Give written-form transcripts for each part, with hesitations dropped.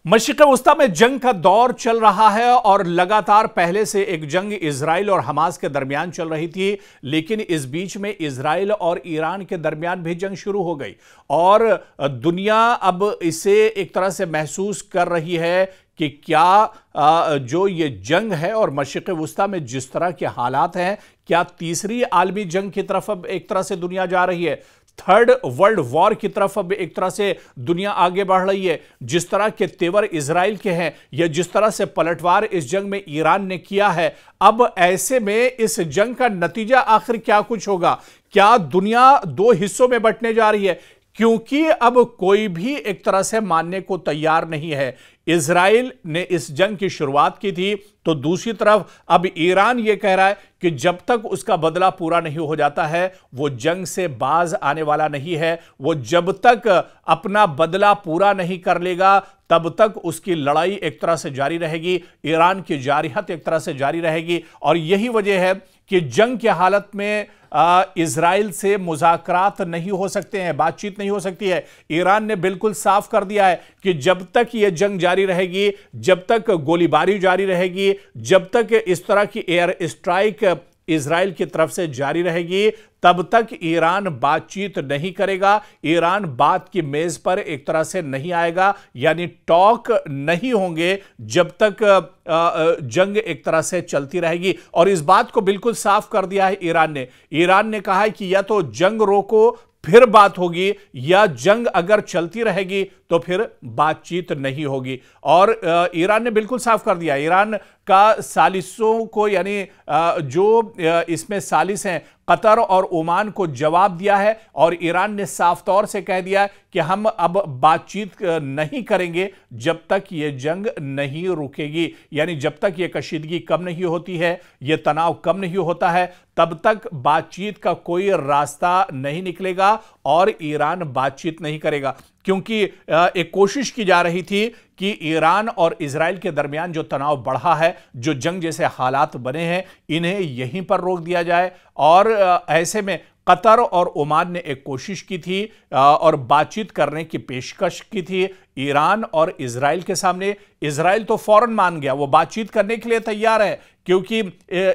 मशरिक़ वस्ता में जंग का दौर चल रहा है और लगातार पहले से एक जंग इजराइल और हमास के दरमियान चल रही थी, लेकिन इस बीच में इजराइल और ईरान के दरमियान भी जंग शुरू हो गई और दुनिया अब इसे एक तरह से महसूस कर रही है कि क्या जो ये जंग है और मशरिक़ वस्ता में जिस तरह के हालात हैं, क्या तीसरी आलमी जंग की तरफ अब एक तरह से दुनिया जा रही है, थर्ड वर्ल्ड वॉर की तरफ अब एक तरह से दुनिया आगे बढ़ रही है। जिस तरह के तेवर इजराइल के हैं या जिस तरह से पलटवार इस जंग में ईरान ने किया है, अब ऐसे में इस जंग का नतीजा आखिर क्या कुछ होगा? क्या दुनिया दो हिस्सों में बंटने जा रही है? क्योंकि अब कोई भी एक तरह से मानने को तैयार नहीं है। इजराइल ने इस जंग की शुरुआत की थी, तो दूसरी तरफ अब ईरान यह कह रहा है कि जब तक उसका बदला पूरा नहीं हो जाता है वो जंग से बाज आने वाला नहीं है। वो जब तक अपना बदला पूरा नहीं कर लेगा तब तक उसकी लड़ाई एक तरह से जारी रहेगी, ईरान की जारहियत एक तरह से जारी रहेगी। और यही वजह है कि जंग की हालत में इजराइल से मुज़ाकरात नहीं हो सकते हैं, बातचीत नहीं हो सकती है। ईरान ने बिल्कुल साफ कर दिया है कि जब तक यह जंग जारी रहेगी, जब तक गोलीबारी जारी रहेगी, जब तक इस तरह की एयर स्ट्राइक इजराइल की तरफ से जारी रहेगी, तब तक ईरान बातचीत नहीं करेगा, ईरान बात की मेज पर एक तरह से नहीं आएगा, यानी टॉक नहीं होंगे जब तक जंग एक तरह से चलती रहेगी। और इस बात को बिल्कुल साफ कर दिया है ईरान ने कहा है कि या तो जंग रोको फिर बात होगी, या जंग अगर चलती रहेगी तो फिर बातचीत नहीं होगी। और ईरान ने बिल्कुल साफ कर दिया, ईरान का सालिसों को, यानी जो इसमें सालिस हैं कतर और ओमान को जवाब दिया है और ईरान ने साफ तौर से कह दिया कि हम अब बातचीत नहीं करेंगे जब तक यह जंग नहीं रुकेगी। यानी जब तक यह कशीदगी कम नहीं होती है, यह तनाव कम नहीं होता है, तब तक बातचीत का कोई रास्ता नहीं निकलेगा और ईरान बातचीत नहीं करेगा। क्योंकि एक कोशिश की जा रही थी कि ईरान और इजराइल के दरमियान जो तनाव बढ़ा है, जो जंग जैसे हालात बने हैं, इन्हें यहीं पर रोक दिया जाए। और ऐसे में कतर और ओमान ने एक कोशिश की थी और बातचीत करने की पेशकश की थी ईरान और इजराइल के सामने। इजराइल तो फौरन मान गया, वो बातचीत करने के लिए तैयार है, क्योंकि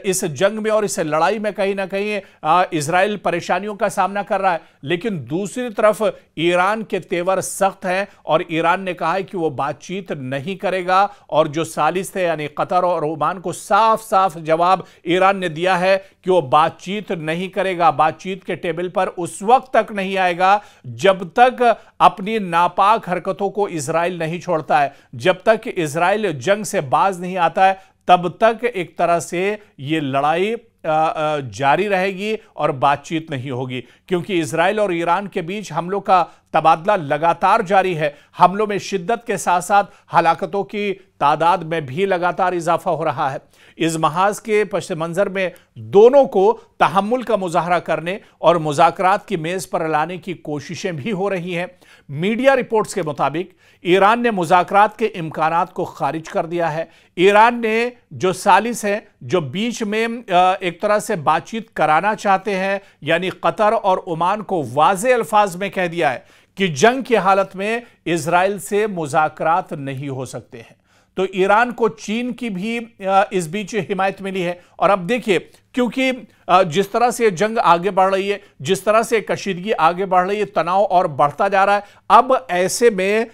इस जंग में और इस लड़ाई में कहीं ना कहीं इजराइल परेशानियों का सामना कर रहा है। लेकिन दूसरी तरफ ईरान के तेवर सख्त हैं और ईरान ने कहा है कि वो बातचीत नहीं करेगा। और जो सालिस थे यानी कतर और ओमान को साफ साफ जवाब ईरान ने दिया है कि वो बातचीत नहीं करेगा, बातचीत के टेबल पर उस वक्त तक नहीं आएगा जब तक अपनी नापाक हरकतों को इजराइल नहीं छोड़ता है, जब तक इजराइल जंग से बाज नहीं आता है, तब तक एक तरह से ये लड़ाई जारी रहेगी और बातचीत नहीं होगी। क्योंकि इजराइल और ईरान के बीच हमलों का तबादला लगातार जारी है। हमलों में शिद्दत के साथ साथ हलाकतों की तादाद में भी लगातार इजाफा हो रहा है। इस महाज के पस मंजर में दोनों को तहम्मुल का मुजाहरा करने और मुज़ाकरात की मेज पर लाने की कोशिशें भी हो रही हैं। मीडिया रिपोर्ट्स के मुताबिक ईरान ने मुज़ाकरात के इम्कानात को खारिज कर दिया है। ईरान ने जो सालिस हैं, जो बीच में एक तरह से बातचीत कराना चाहते हैं, यानी कतर और ओमान को वाज़े अल्फाज में कह दिया है कि जंग की हालत में इजराइल से मुज़ाकरात नहीं हो सकते हैं। तो ईरान को चीन की भी इस बीच हिमायत मिली है। और अब देखिए, क्योंकि जिस तरह से जंग आगे बढ़ रही है, जिस तरह से कशीदगी आगे बढ़ रही है, तनाव और बढ़ता जा रहा है, अब ऐसे में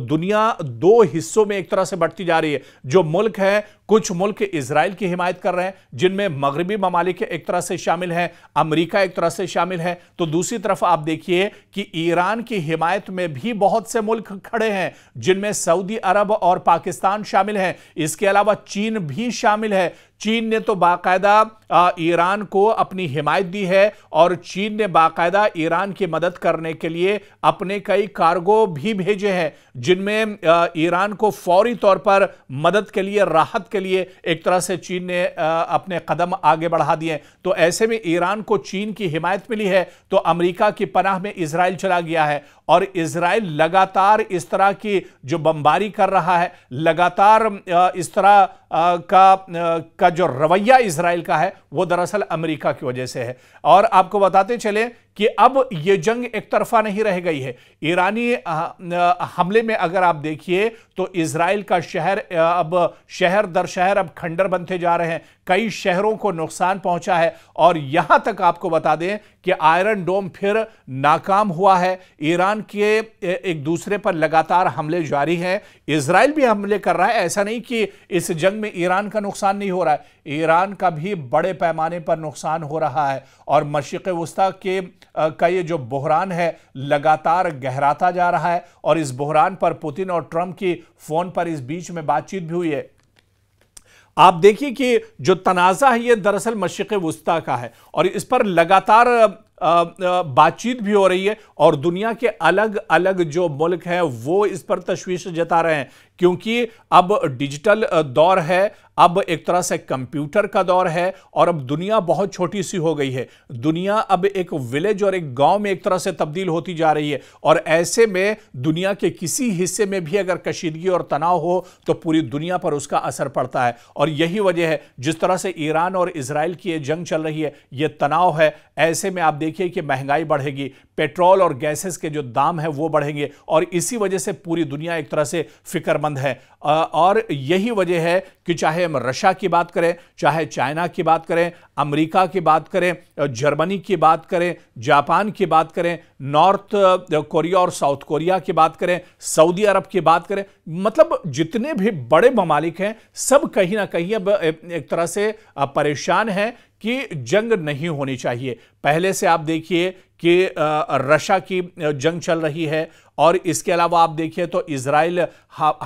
दुनिया दो हिस्सों में एक तरह से बढ़ती जा रही है। जो मुल्क हैं, कुछ मुल्क इजराइल की हिमायत कर रहे हैं, जिनमें मगरबी ममालिक एक तरह से शामिल हैं, अमेरिका एक तरह से शामिल है। तो दूसरी तरफ आप देखिए कि ईरान की हिमायत में भी बहुत से मुल्क खड़े हैं, जिनमें सऊदी अरब और पाकिस्तान शामिल हैं। इसके अलावा चीन भी शामिल है। चीन ने तो बाकायदा ईरान को अपनी हिमायत दी है और चीन ने बाकायदा ईरान की मदद करने के लिए अपने कई कार्गो भी भेजे हैं, जिनमें ईरान को फौरी तौर पर मदद के लिए, राहत के लिए एक तरह से चीन ने अपने कदम आगे बढ़ा दिए। तो ऐसे में ईरान को चीन की हिमायत मिली है, तो अमेरिका की पनाह में इजराइल चला गया है। और इजराइल लगातार इस तरह की जो बमबारी कर रहा है, लगातार इस तरह का जो रवैया इजराइल का है, वो दरअसल अमेरिका की वजह से है। और आपको बताते चले कि अब यह जंग एक तरफा नहीं रह गई है। ईरानी हमले में अगर आप देखिए तो इजराइल का शहर अब शहर दर शहर अब खंडर बनते जा रहे हैं, कई शहरों को नुकसान पहुंचा है। और यहां तक आपको बता दें कि आयरन डोम फिर नाकाम हुआ है। ईरान के एक दूसरे पर लगातार हमले जारी हैं, इजराइल भी हमले कर रहा है। ऐसा नहीं कि इस जंग में ईरान का नुकसान नहीं हो रहा है, ईरान का भी बड़े पैमाने पर नुकसान हो रहा है। और मशरिक़ वुस्ता का ये जो बहरान है लगातार गहराता जा रहा है। और इस बहरान पर पुतिन और ट्रंप की फोन पर इस बीच में बातचीत भी हुई है। आप देखिए कि जो तनाज़ा है ये दरअसल मशरिक़ वुस्ता का है और इस पर लगातार बातचीत भी हो रही है। और दुनिया के अलग अलग जो मुल्क हैं वो इस पर तशवीश जता रहे हैं, क्योंकि अब डिजिटल दौर है, अब एक तरह से कंप्यूटर का दौर है और अब दुनिया बहुत छोटी सी हो गई है। दुनिया अब एक विलेज और एक गांव में एक तरह से तब्दील होती जा रही है। और ऐसे में दुनिया के किसी हिस्से में भी अगर कशीदगी और तनाव हो तो पूरी दुनिया पर उसका असर पड़ता है। और यही वजह है जिस तरह से ईरान और इजराइल की ये जंग चल रही है, ये तनाव है। ऐसे में आप देखिए कि महंगाई बढ़ेगी, पेट्रोल और गैसेस के जो दाम है वो बढ़ेंगे और इसी वजह से पूरी दुनिया एक तरह से फिक्रमंद है। और यही वजह है कि चाहे हम रशिया की बात करें, चाहे चाइना की बात करें, अमेरिका की बात करें, जर्मनी की बात करें, जापान की बात करें, नॉर्थ कोरिया और साउथ कोरिया की बात करें, सऊदी अरब की बात करें, मतलब जितने भी बड़े ममालिक हैं सब कहीं ना कहीं अब एक तरह से परेशान हैं कि जंग नहीं होनी चाहिए। पहले से आप देखिए कि रशिया की जंग चल रही है और इसके अलावा आप देखिए तो इजराइल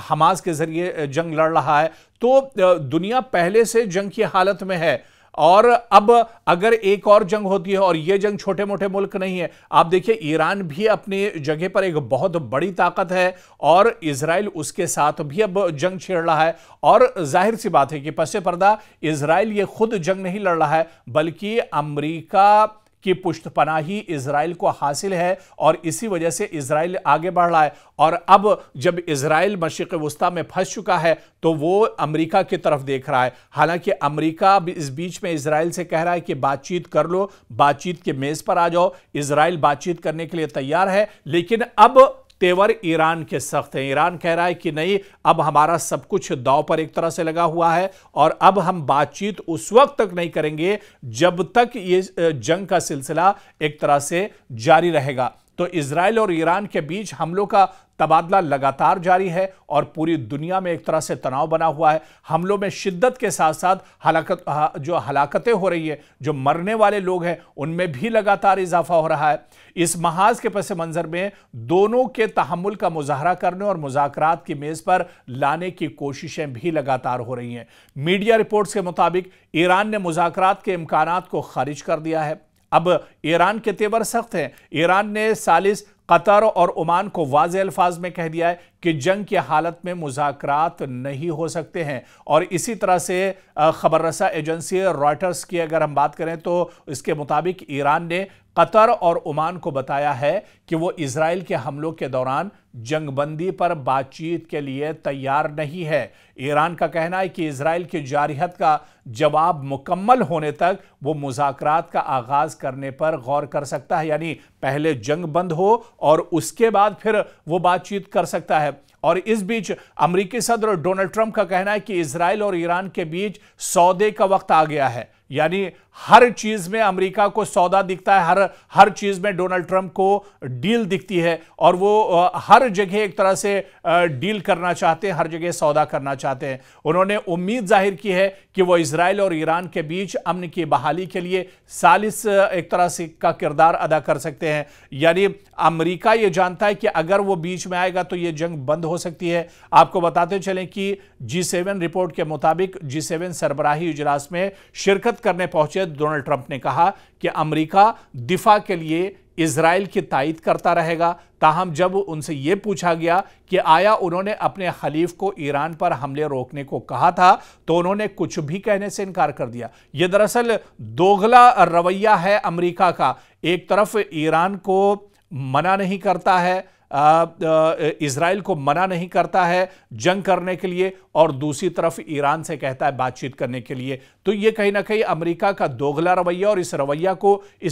हमास के जरिए जंग लड़ रहा है। तो दुनिया पहले से जंग की हालत में है। और अब अगर एक और जंग होती है, और यह जंग छोटे मोटे मुल्क नहीं है, आप देखिए ईरान भी अपनी जगह पर एक बहुत बड़ी ताकत है और इजराइल उसके साथ भी अब जंग छेड़ रहा है। और जाहिर सी बात है कि पसे पर्दा इजराइल ये खुद जंग नहीं लड़ रहा है, बल्कि अमेरिका की पुष्टपनाही इजराइल को हासिल है और इसी वजह से इजराइल आगे बढ़ रहा है। और अब जब इजराइल मशरिक़ वुस्ता में फंस चुका है तो वो अमेरिका की तरफ देख रहा है। हालांकि अमेरिका इस बीच में इजराइल से कह रहा है कि बातचीत कर लो, बातचीत के मेज पर आ जाओ। इजराइल बातचीत करने के लिए तैयार है, लेकिन अब तेवर ईरान के सख्त हैं। ईरान कह रहा है कि नहीं, अब हमारा सब कुछ दांव पर एक तरह से लगा हुआ है और अब हम बातचीत उस वक्त तक नहीं करेंगे जब तक ये जंग का सिलसिला एक तरह से जारी रहेगा। तो इजराइल और ईरान के बीच हमलों का तबादला लगातार जारी है और पूरी दुनिया में एक तरह से तनाव बना हुआ है। हमलों में शिद्दत के साथ साथ जो हलाकतें हो रही है, जो मरने वाले लोग हैं, उनमें भी लगातार इजाफा हो रहा है। इस महाज के पस मंजर में दोनों के तहम्मुल का मुजाहरा करने और मुज़ाकरात की मेज पर लाने की कोशिशें भी लगातार हो रही हैं। मीडिया रिपोर्ट्स के मुताबिक ईरान ने मुज़ाकरात के इम्कानात को खारिज कर दिया है। अब ईरान के तेवर सख्त हैं। ईरान ने सालिस, कतर और ओमान को वाज़ेह अल्फाज में कह दिया है कि जंग की हालत में मुज़ाकरात नहीं हो सकते हैं। और इसी तरह से खबर रसा एजेंसी रॉयटर्स की अगर हम बात करें तो इसके मुताबिक ईरान ने कतर और ओमान को बताया है कि वो इजराइल के हमलों के दौरान जंगबंदी पर बातचीत के लिए तैयार नहीं है। ईरान का कहना है कि इजराइल की जारहियत का जवाब मुकम्मल होने तक वो मुज़ाकरात का आगाज करने पर गौर कर सकता है, यानी पहले जंग बंद हो और उसके बाद फिर वो बातचीत कर सकता है। और इस बीच अमेरिकी सदर डोनाल्ड ट्रंप का कहना है कि इजराइल और ईरान के बीच सौदे का वक्त आ गया है, यानी हर चीज में अमेरिका को सौदा दिखता है, हर चीज में डोनाल्ड ट्रंप को डील दिखती है और वो हर जगह एक तरह से डील करना चाहते हैं, हर जगह सौदा करना चाहते हैं। उन्होंने उम्मीद जाहिर की है कि वो इजराइल और ईरान के बीच अमन की बहाली के लिए सालिस एक तरह से का किरदार अदा कर सकते हैं। यानी अमेरिका ये जानता है कि अगर वो बीच में आएगा तो ये जंग बंद हो सकती है। आपको बताते चलें कि G7 रिपोर्ट के मुताबिक G7 सरबराही इजलास में शिरकत करने पहुंचे डोनाल्ड ट्रंप ने कहा कि अमेरिका दिफा के लिए इजराइल की तायीद करता रहेगा। ताहम जब उनसे यह पूछा गया कि आया उन्होंने अपने खलीफ को ईरान पर हमले रोकने को कहा था, तो उन्होंने कुछ भी कहने से इनकार कर दिया। यह दरअसल दोगला रवैया है अमेरिका का। एक तरफ ईरान को मना नहीं करता है इजराइल को मना नहीं करता है जंग करने के लिए और दूसरी तरफ ईरान से कहता है बातचीत करने के लिए। तो ये कहीं ना कहीं अमेरिका का दोगला रवैया, और इस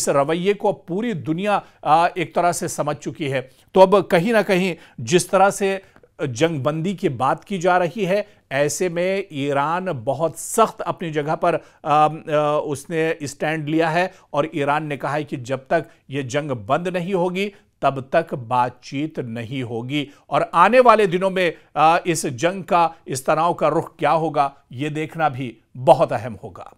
रवैये को पूरी दुनिया एक तरह से समझ चुकी है। तो अब कहीं ना कहीं जिस तरह से जंगबंदी की बात की जा रही है, ऐसे में ईरान बहुत सख्त अपनी जगह पर उसने स्टैंड लिया है और ईरान ने कहा है कि जब तक यह जंग बंद नहीं होगी तब तक बातचीत नहीं होगी। और आने वाले दिनों में इस जंग का, इस तनाव का रुख क्या होगा, यह देखना भी बहुत अहम होगा।